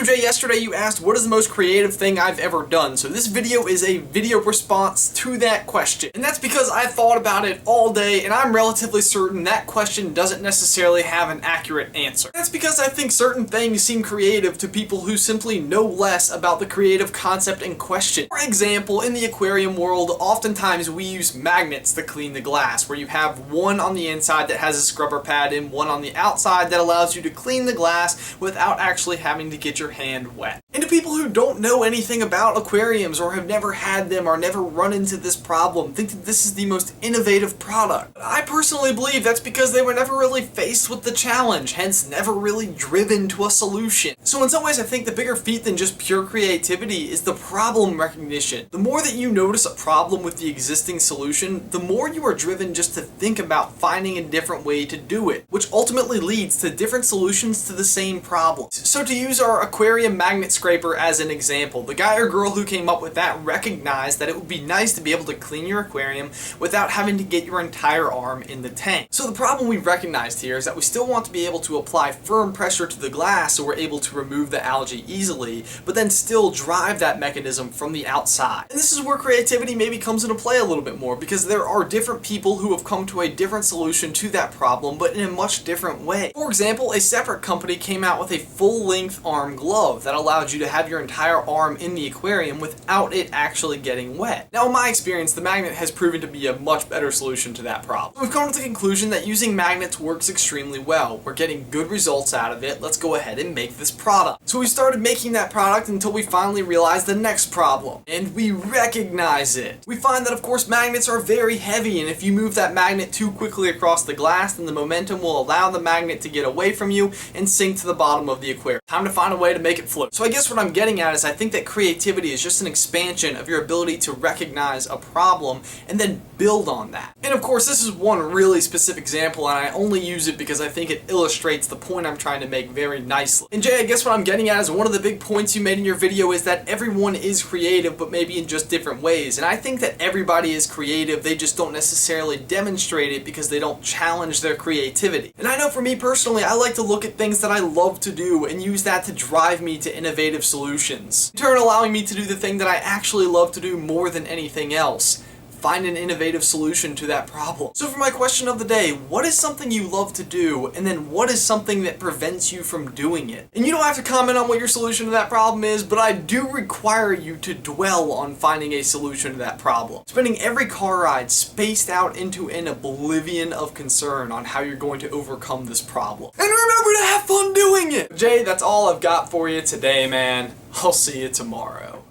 So Jay, yesterday you asked what is the most creative thing I've ever done, so this video is a video response to that question. And that's because I thought about it all day and I'm relatively certain that question doesn't necessarily have an accurate answer. That's because I think certain things seem creative to people who simply know less about the creative concept in question. For example, in the aquarium world, oftentimes we use magnets to clean the glass, where you have one on the inside that has a scrubber pad and one on the outside that allows you to clean the glass without actually having to get your hand wet. And to people who don't know anything about aquariums or have never had them or never run into this problem, think that this is the most innovative product. But I personally believe that's because they were never really faced with the challenge, hence never really driven to a solution. So in some ways I think the bigger feat than just pure creativity is the problem recognition. The more that you notice a problem with the existing solution, the more you are driven just to think about finding a different way to do it, which ultimately leads to different solutions to the same problem. So to use our aquarium magnet scraper as an example, the guy or girl who came up with that recognized that it would be nice to be able to clean your aquarium without having to get your entire arm in the tank. So the problem we've recognized here is that we still want to be able to apply firm pressure to the glass so we're able to remove the algae easily, but then still drive that mechanism from the outside. And this is where creativity maybe comes into play a little bit more, because there are different people who have come to a different solution to that problem, but in a much different way. For example, a separate company came out with a full-length arm glove that allowed you to have your entire arm in the aquarium without it actually getting wet. Now in my experience, the magnet has proven to be a much better solution to that problem. We've come to the conclusion that using magnets works extremely well. We're getting good results out of it. Let's go ahead and make this product. So we started making that product until we finally realized the next problem, and we recognize it. We find that of course magnets are very heavy, and if you move that magnet too quickly across the glass, then the momentum will allow the magnet to get away from you and sink to the bottom of the aquarium. Time to find a way to make it float. So I guess what I'm getting at is I think that creativity is just an expansion of your ability to recognize a problem and then build on that. And of course this is one really specific example, and I only use it because I think it illustrates the point I'm trying to make very nicely. And Jay, I guess what I'm getting at is one of the big points you made in your video is that everyone is creative, but maybe in just different ways. And I think that everybody is creative, they just don't necessarily demonstrate it because they don't challenge their creativity. And I know for me personally, I like to look at things that I love to do and use that to drive me to innovative solutions, in turn allowing me to do the thing that I actually love to do more than anything else: find an innovative solution to that problem. So for my question of the day, what is something you love to do, and then what is something that prevents you from doing it? And you don't have to comment on what your solution to that problem is, but I do require you to dwell on finding a solution to that problem, spending every car ride spaced out into an oblivion of concern on how you're going to overcome this problem. And remember to have fun doing it! Jay, that's all I've got for you today, man. I'll see you tomorrow.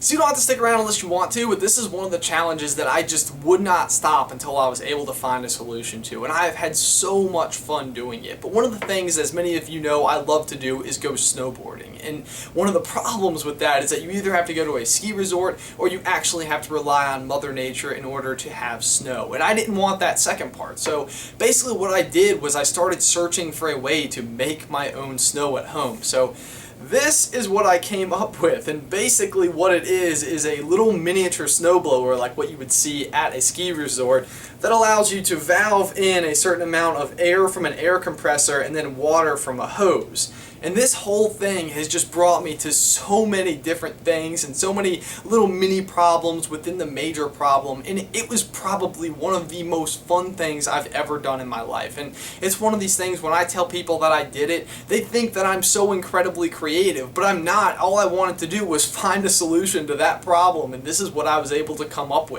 So you don't have to stick around unless you want to, but this is one of the challenges that I just would not stop until I was able to find a solution to, and I have had so much fun doing it. But one of the things, as many of you know, I love to do is go snowboarding, and one of the problems with that is that you either have to go to a ski resort or you actually have to rely on Mother Nature in order to have snow, and I didn't want that second part. So basically what I did was I started searching for a way to make my own snow at home. So this is what I came up with, and basically what it is a little miniature snowblower like what you would see at a ski resort that allows you to valve in a certain amount of air from an air compressor and then water from a hose. And this whole thing has just brought me to so many different things and so many little mini problems within the major problem, and it was probably one of the most fun things I've ever done in my life. And it's one of these things, when I tell people that I did it, they think that I'm so incredibly creative, but I'm not. All I wanted to do was find a solution to that problem, and this is what I was able to come up with.